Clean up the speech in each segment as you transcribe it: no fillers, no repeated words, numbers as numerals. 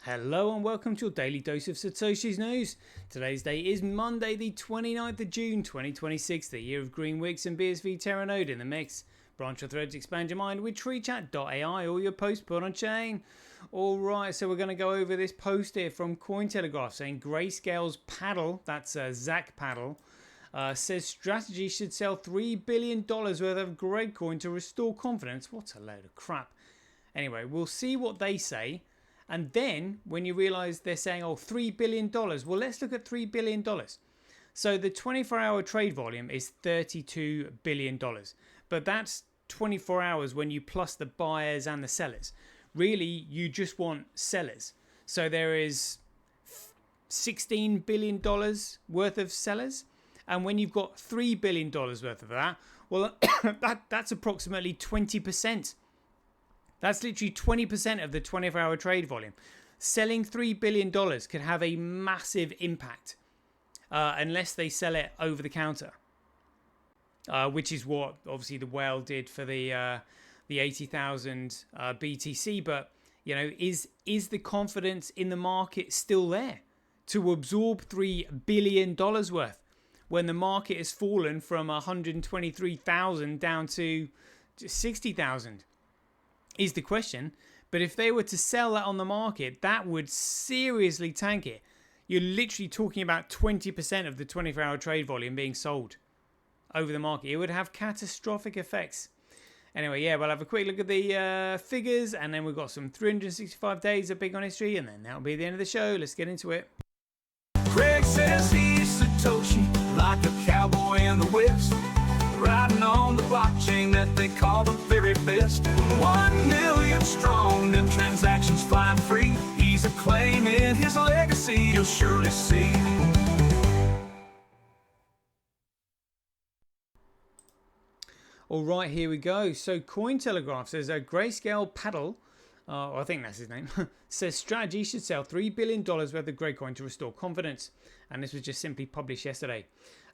Hello and welcome to your daily dose of Satoshi's news. Today's date is Monday the 29th of June 2026, the year of green wicks and BSV Terra node in the mix. Branch your threads, expand your mind with treechat.ai or your post put on chain. Alright, so we're going to go over this post here from Cointelegraph saying Greyscale's paddle, that's Zach paddle, says strategy should sell $3 billion worth of GregCoin to restore confidence. What a load of crap. Anyway, we'll see what they say. And then when you realize they're saying, oh, $3 billion, well, let's look at $3 billion. So the 24-hour trade volume is $32 billion. But that's 24 hours when you plus the buyers and the sellers. Really, you just want sellers. So there is $16 billion worth of sellers. And when you've got $3 billion worth of that, well, that's approximately 20%. That's literally 20% of the 24-hour trade volume. Selling $3 billion could have a massive impact unless they sell it over the counter, which is what obviously the whale did for the 80,000 BTC. But you know, is the confidence in the market still there to absorb $3 billion worth when the market has fallen from 123,000 down to 60,000? Is the question. But if they were to sell that on the market, that would seriously tank it. You're literally talking about 20% of the 24-hour trade volume being sold over the market. It would have catastrophic effects. Anyway, yeah, we'll have a quick look at the figures, and then we've got some 365 days of Bitcoin history, and then that'll be the end of the show. Let's get into it. Craig says he's Satoshi, like a cowboy in the West, riding on the blockchain that they call the very best. 1 million strong, them transactions flying free. He's acclaiming his legacy, you'll surely see. Alright, here we go. So Cointelegraph says a Greyscale paddle, I think that's his name, says strategy should sell $3 billion worth of GregCoin to restore confidence. And this was just simply published yesterday.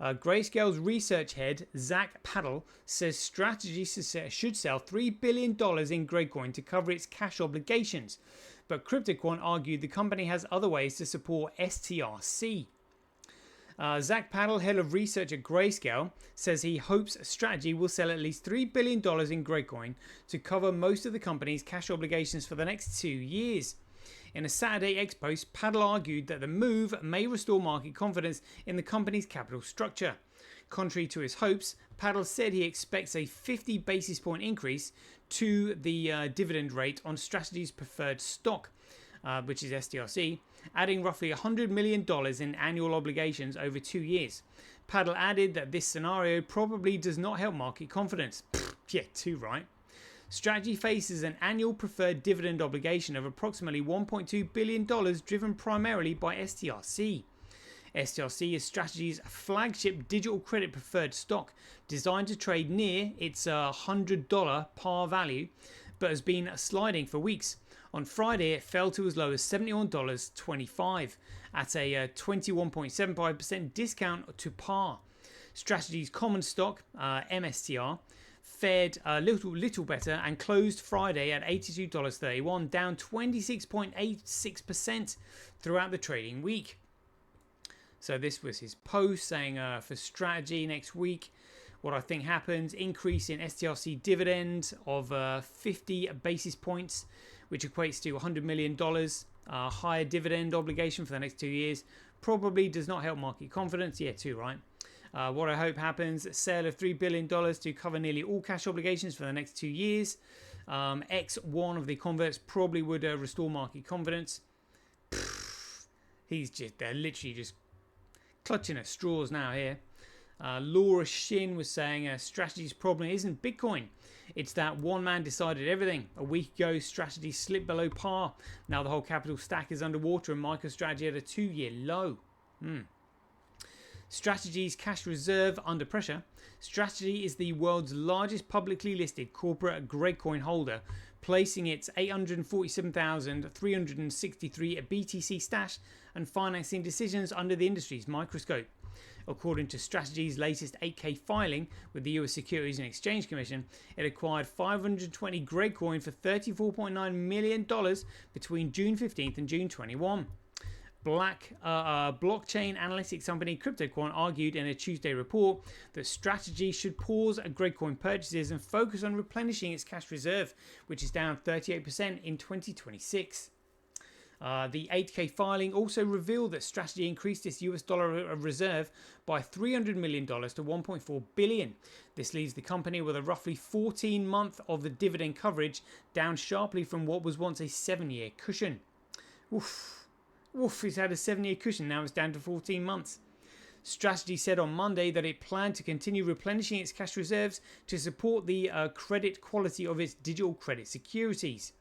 Greyscale's research head, Zach Paddle, says strategy should sell $3 billion in GregCoin to cover its cash obligations. But CryptoQuant argued the company has other ways to support STRC. Zach Paddle, head of research at Greyscale, says he hopes strategy will sell at least $3 billion in GregCoin to cover most of the company's cash obligations for the next 2 years. In a Saturday X post, Paddle argued that the move may restore market confidence in the company's capital structure. Contrary to his hopes, Paddle said he expects a 50 basis point increase to the dividend rate on Strategy's preferred stock, which is STRC, adding roughly $100 million in annual obligations over 2 years. Paddle added that this scenario probably does not help market confidence. Yeah, too right. Strategy faces an annual preferred dividend obligation of approximately $1.2 billion, driven primarily by STRC. STRC is Strategy's flagship digital credit preferred stock, designed to trade near its $100 par value, but has been sliding for weeks. On Friday, it fell to as low as $71.25 at a 21.75% discount to par. Strategy's common stock, MSTR, fared a little better and closed Friday at $82.31, down 26.86% throughout the trading week. So this was his post saying for strategy next week, what I think happens, increase in STRC dividend of 50 basis points, which equates to $100 million. Higher dividend obligation for the next 2 years probably does not help market confidence. Yeah, too right. What I hope happens, sale of $3 billion to cover nearly all cash obligations for the next 2 years. X1 of the converts probably would restore market confidence. They're literally just clutching at straws now here. Laura Shin was saying Strategy's problem isn't Bitcoin. It's that one man decided everything. A week ago, Strategy slipped below par. Now the whole capital stack is underwater and MicroStrategy at a 2-year low. Strategy's cash reserve under pressure. Strategy is the world's largest publicly listed corporate GregCoin holder, placing its 847,363 BTC stash and financing decisions under the industry's microscope. According to Strategy's latest 8K filing with the US Securities and Exchange Commission, it acquired 520 GregCoin for $34.9 million between June 15th and June 21. Blockchain analytics company CryptoQuant argued in a Tuesday report that Strategy should pause GregCoin purchases and focus on replenishing its cash reserve, which is down 38% in 2026. The 8K filing also revealed that Strategy increased its US dollar reserve by $300 million to $1.4 billion. This leaves the company with a roughly 14-month of the dividend coverage, down sharply from what was once a 7-year cushion. It's had a 7-year cushion, now it's down to 14 months. Strategy said on Monday that it planned to continue replenishing its cash reserves to support the credit quality of its digital credit securities.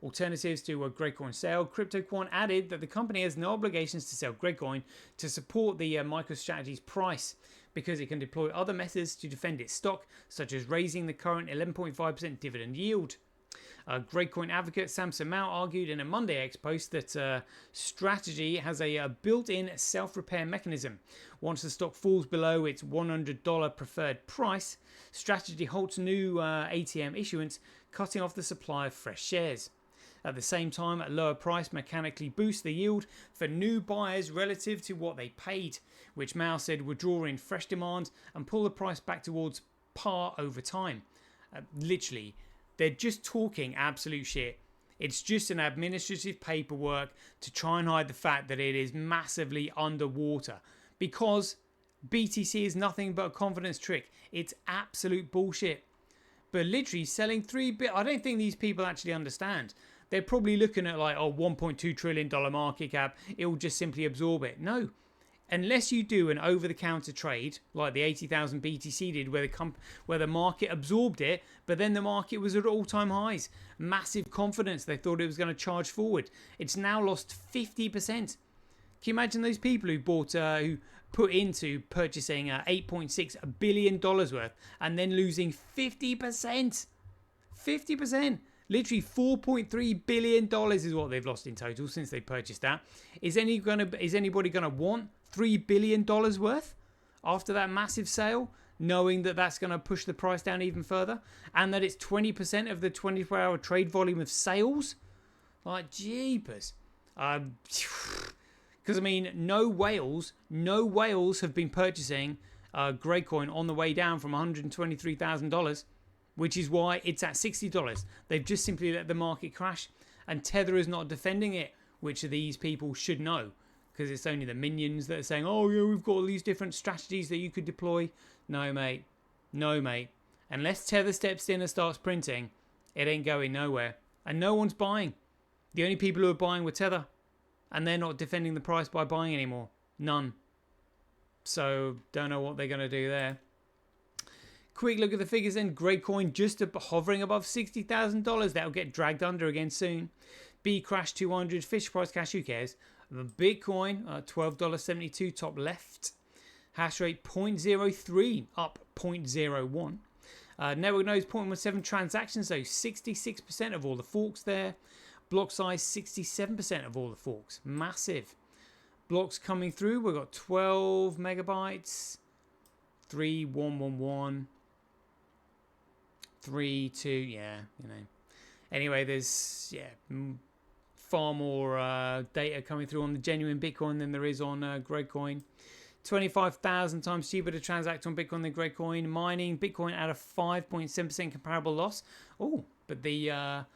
Alternatives to a GregCoin sale, CryptoQuant added that the company has no obligations to sell GregCoin to support the MicroStrategy's price, because it can deploy other methods to defend its stock, such as raising the current 11.5% dividend yield. GregCoin advocate Samson Mao argued in a Monday X post that Strategy has a built-in self-repair mechanism. Once the stock falls below its $100 preferred price, Strategy halts new ATM issuance, cutting off the supply of fresh shares. At the same time, a lower price mechanically boosts the yield for new buyers relative to what they paid, which Mao said would draw in fresh demand and pull the price back towards par over time. Literally, they're just talking absolute shit. It's just an administrative paperwork to try and hide the fact that it is massively underwater, because BTC is nothing but a confidence trick. It's absolute bullshit. But literally selling I don't think these people actually understand. They're probably looking at like, $1.2 trillion market cap, it will just simply absorb it. No. Unless you do an over-the-counter trade, like the 80,000 BTC did, where the market absorbed it, but then the market was at all-time highs. Massive confidence. They thought it was going to charge forward. It's now lost 50%. Can you imagine those people who put into purchasing $8.6 billion worth and then losing 50%? 50%. Literally $4.3 billion is what they've lost in total since they purchased that. Is anybody going to want $3 billion worth after that massive sale, knowing that that's going to push the price down even further, and that it's 20% of the 24-hour trade volume of sales? Like, jeepers. Because, I mean, no whales have been purchasing GregCoin on the way down from $123,000, which is why it's at $60. They've just simply let the market crash, and Tether is not defending it, which these people should know, because it's only the minions that are saying, oh, yeah, we've got all these different strategies that you could deploy. No, mate. No, mate. Unless Tether steps in and starts printing, it ain't going nowhere. And no one's buying. The only people who are buying were Tether, and they're not defending the price by buying anymore. None. So, don't know what they're going to do there. Quick look at the figures then. GregCoin just hovering above $60,000. That'll get dragged under again soon. B crash 200. Fisher price cash, who cares? The Bitcoin, $12.72 top left. Hash rate 0.03, up 0.01. Network nodes 0.17 transactions, so 66% of all the forks there. Block size 67% of all the forks. Massive. Blocks coming through. We've got 12 megabytes. 3111. 32, yeah, you know. Anyway, there's far more data coming through on the genuine Bitcoin than there is on GregCoin. 25,000 times cheaper to transact on Bitcoin than GregCoin. Mining Bitcoin at a 5.7% comparable loss. Oh, but the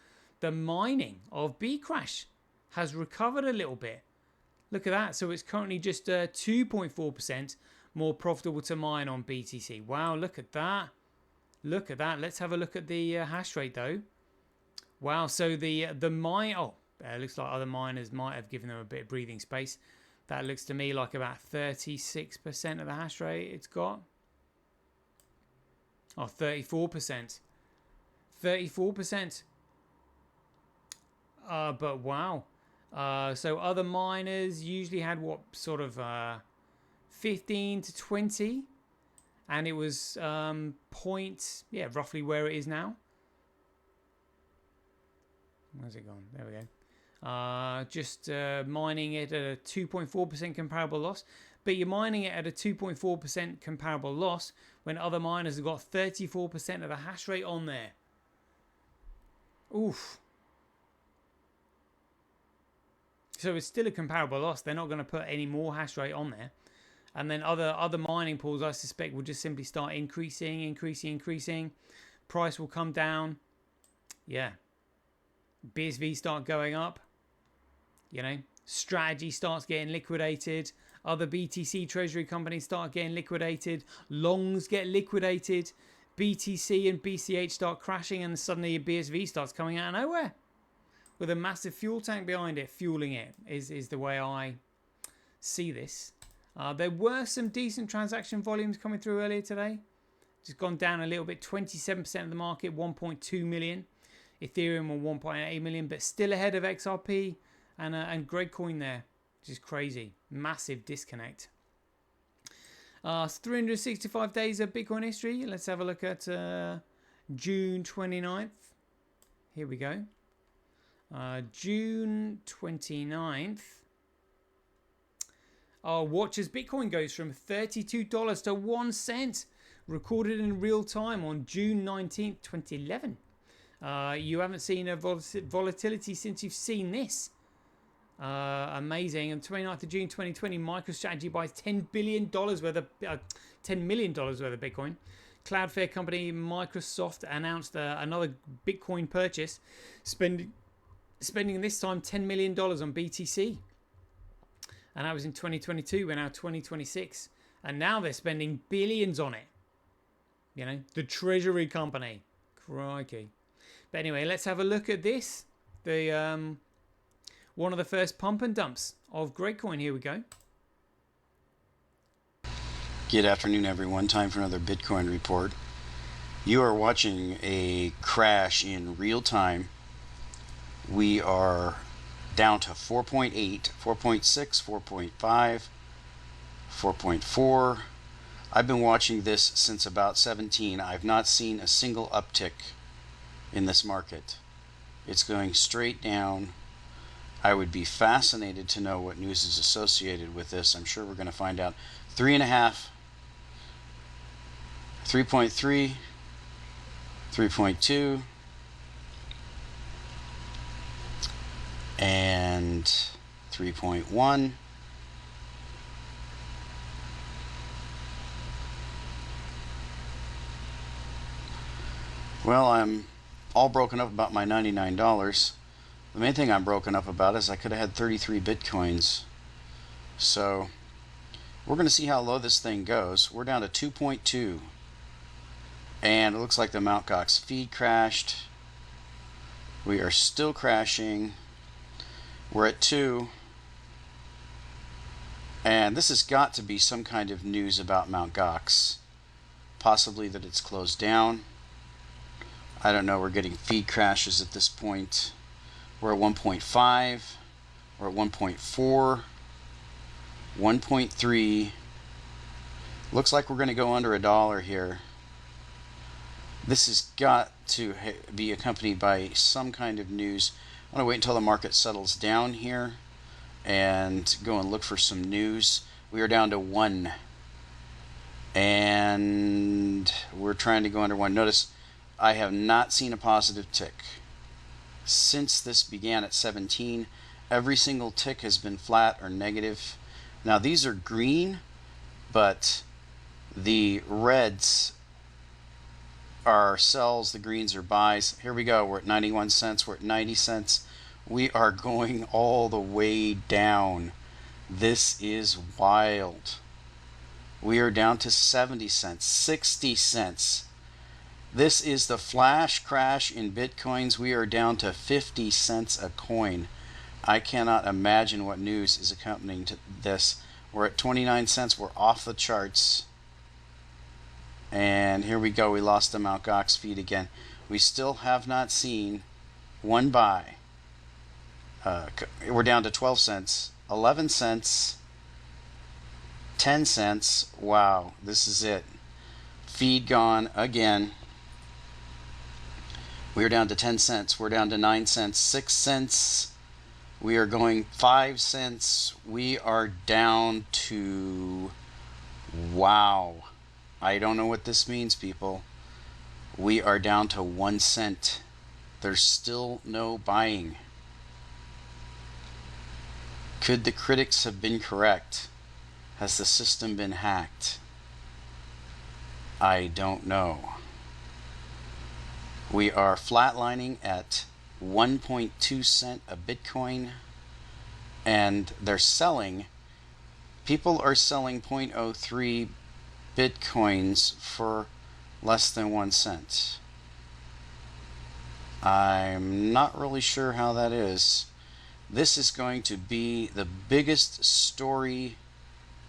mining of Bcrash has recovered a little bit. Look at that. So it's currently just 2.4% more profitable to mine on BTC. Wow, look at that. Look at that. Let's have a look at the hash rate though. Wow, so the mine. Oh, it looks like other miners might have given them a bit of breathing space. That looks to me like about 36% of the hash rate it's got. Oh, 34%. 34%. But wow. So other miners usually had what sort of 15 to 20, and it was roughly where it is now. Where's it gone? There we go. Just mining it at a 2.4% comparable loss. but you're mining it at a 2.4% comparable loss when other miners have got 34% of the hash rate on there. Oof. So it's still a comparable loss. They're not going to put any more hash rate on there. And then other mining pools, I suspect, will just simply start increasing. Price will come down. Yeah. BSV start going up. You know, strategy starts getting liquidated. Other BTC treasury companies start getting liquidated. Longs get liquidated. BTC and BCH start crashing, and suddenly your BSV starts coming out of nowhere with a massive fuel tank behind it, fueling it, is the way I see this. There were some decent transaction volumes coming through earlier today. Just gone down a little bit, 27% of the market, 1.2 million. Ethereum on 1.8 million, but still ahead of XRP and GregCoin there, which is crazy. Massive disconnect. 365 days of Bitcoin history. Let's have a look at June 29th. Here we go. June 29th. Watch as Bitcoin goes from $32 to 1 cent. Recorded in real time on June 19th, 2011. You haven't seen a volatility since you've seen this. Amazing. On 29th of June 2020, MicroStrategy buys $10 million worth of Bitcoin. Cloudflare company Microsoft announced another Bitcoin purchase, spending this time $10 million on BTC. And that was in 2022. We're now 2026. And now they're spending billions on it. You know, the treasury company. Crikey. But anyway, let's have a look at this. The one of the first pump and dumps of GregCoin. Here we go. Good afternoon, everyone. Time for another Bitcoin report. You are watching a crash in real time. We are down to 4.8, 4.6, 4.5, 4.4. I've been watching this since about 17. I've not seen a single uptick in this market. It's going straight down. I would be fascinated to know what news is associated with this. I'm sure we're going to find out. 3.5, 3.3, 3.2, and 3.1. Well, I'm all broken up about my $99. The main thing I'm broken up about is I could have had 33 Bitcoins. So we're going to see how low this thing goes. We're down to 2.2. And it looks like the Mt. Gox feed crashed. We are still crashing. We're at 2. And this has got to be some kind of news about Mt. Gox. Possibly that it's closed down. I don't know. We're getting feed crashes at this point. We're at 1.5. We're at 1.4. 1.3. Looks like we're going to go under $1 here. This has got to be accompanied by some kind of news. I'm going to wait until the market settles down here and go and look for some news. We are down to 1. And we're trying to go under 1. Notice I have not seen a positive tick. Since this began at 17, every single tick has been flat or negative. Now these are green, but the reds are sells, the greens are buys. Here we go. We're at 91 cents. We're at 90 cents. We are going all the way down. This is wild. We are down to 70 cents, 60 cents. This is the flash crash in Bitcoins. We are down to 50 cents a coin. I cannot imagine what news is accompanying to this. We're at 29 cents. We're off the charts. And here we go. We lost the Mt. Gox feed again. We still have not seen one buy. We're down to 12 cents, 11 cents, 10 cents. Wow, this is it. Feed gone again. We're down to 10 cents. We're down to 9 cents, 6 cents, We are going 5 cents. We are down to, wow. I don't know what this means, people. We are down to 1 cent. There's still no buying. Could the critics have been correct? Has the system been hacked? I don't know. We are flatlining at 1.2 cent a Bitcoin, and they're selling, people are selling 0.03 Bitcoins for less than 1 cent. I'm not really sure how that is. This is going to be the biggest story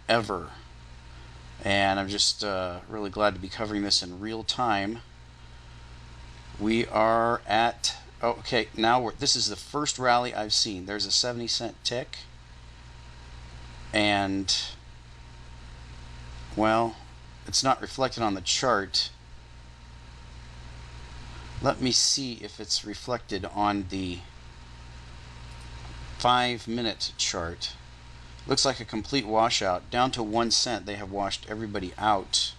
ever, and I'm just really glad to be covering this in real time. We are at, okay, now this is the first rally I've seen. There's a 70-cent tick, and, well, it's not reflected on the chart. Let me see if it's reflected on the 5-minute chart. Looks like a complete washout. Down to 1 cent, they have washed everybody out.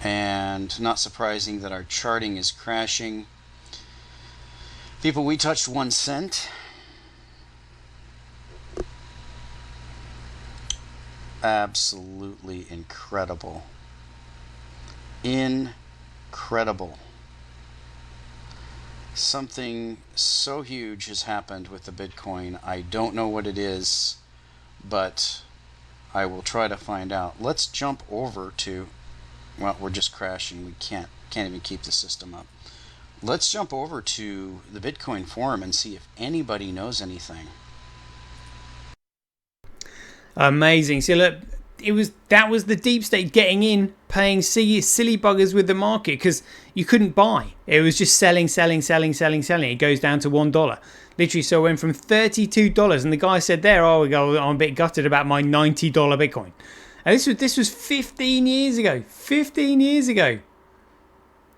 And not surprising that our charting is crashing. People, we touched 1 cent. Absolutely incredible. Incredible. Something so huge has happened with the Bitcoin. I don't know what it is, but I will try to find out. Let's jump over to, well, we're just crashing. We can't even keep the system up. Let's jump over to the Bitcoin forum and see if anybody knows anything. Amazing. So look, that was the deep state getting in, paying silly buggers with the market because you couldn't buy. It was just selling. It goes down to $1. Literally, so it went from $32, and the guy said there, "Oh, I'm a bit gutted about my $90 Bitcoin." And this was 15 years ago. 15 years ago.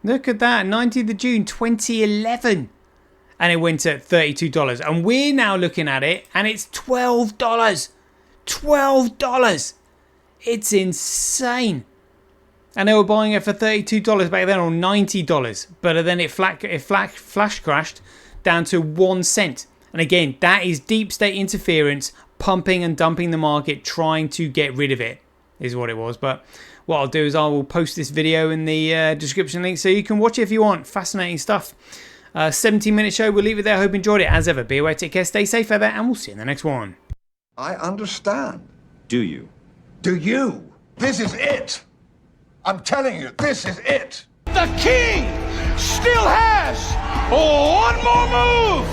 Look at that, 19th of June 2011, and it went at $32. And we're now looking at it, and it's $12. $12. It's insane. And they were buying it for $32 back then, or $90. But then it flash crashed down to 1 cent. And again, that is deep state interference, pumping and dumping the market, trying to get rid of it, is what it was. But what I'll do is I will post this video in the description link so you can watch it if you want. Fascinating stuff. 17-minute show. We'll leave it there. I hope you enjoyed it. As ever, be aware, take care, stay safe out there, and we'll see you in the next one. I understand. Do you? Do you? This is it. I'm telling you, this is it. The king still has one more move.